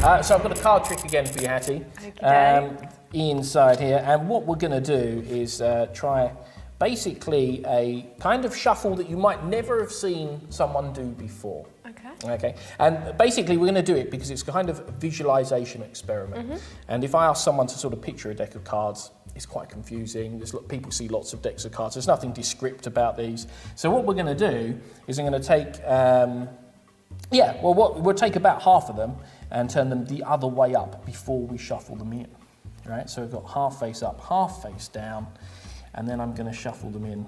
So I've got a card trick again for you, Hattie. Okay. Inside here, and what we're going to do is try basically a kind of shuffle that you might never have seen someone do before. Okay. Okay, and basically we're going to do it because it's kind of a visualization experiment. And if I ask someone to sort of picture a deck of cards, it's quite confusing. People see lots of decks of cards. There's nothing descript about these. So what we're going to do is I'm going to take, we'll take about half of them and turn them the other way up before we shuffle them in. Right, so we've got half face up, half face down, and then I'm going to shuffle them in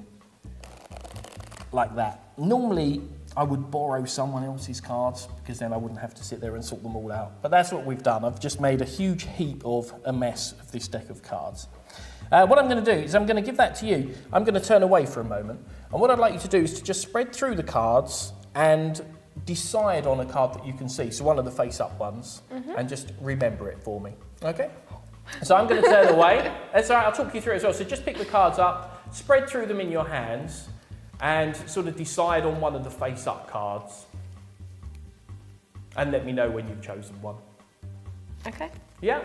like that. Normally, I would borrow someone else's cards because then I wouldn't have to sit there and sort them all out. But that's what we've done. I've just made a huge heap of a mess of this deck of cards. What I'm going to do is I'm going to give that to you. I'm going to turn away for a moment. And what I'd like you to do is to just spread through the cards and decide on a card that you can see. So one of the face-up ones. And just remember it for me. Okay? So I'm going to turn away. That's all right, I'll talk you through it as well. So just pick the cards up, spread through them in your hands, and sort of decide on one of the face-up cards. And let me know when you've chosen one. Okay. Yeah?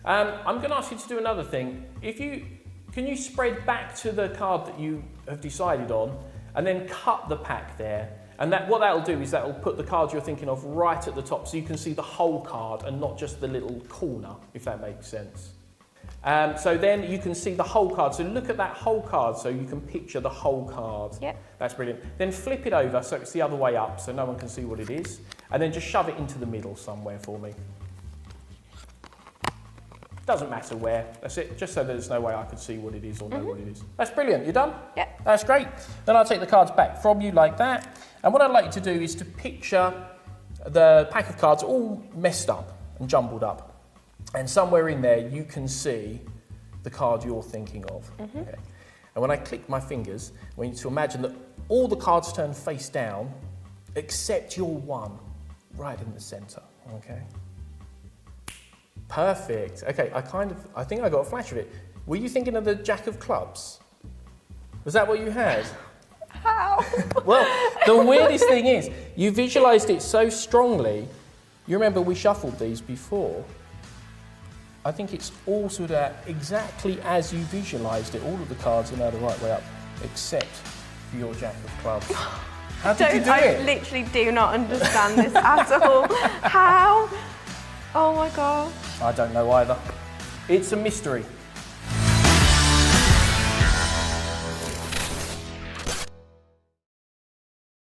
I'm going to ask you to do another thing. Can you spread back to the card that you have decided on, and then cut the pack there? And what that'll do is that'll put the card you're thinking of right at the top so you can see the whole card and not just the little corner, if that makes sense. So then you can see the whole card. So look at that whole card so you can picture the whole card. Yep. That's brilliant. Then flip it over so it's the other way up so no one can see what it is. And then just shove it into the middle somewhere for me. Doesn't matter where, that's it, just so there's no way I could see what it is or know what it is. That's brilliant, you done? Yep. That's great. Then I'll take the cards back from you like that. And what I'd like you to do is to picture the pack of cards all messed up and jumbled up. And somewhere in there you can see the card you're thinking of. Okay. And when I click my fingers, I want you to imagine that all the cards turn face down except your one right in the centre, okay? Perfect. Okay, I think I got a flash of it. Were you thinking of the Jack of Clubs? Was that what you had? How? Well, the weirdest thing is, you visualised it so strongly. You remember we shuffled these before. I think it's all sort of exactly as you visualised it. All of the cards are now the right way up, except for your Jack of Clubs. How did you do it? I literally do not understand this at all. How? Oh my God. I don't know either. It's a mystery.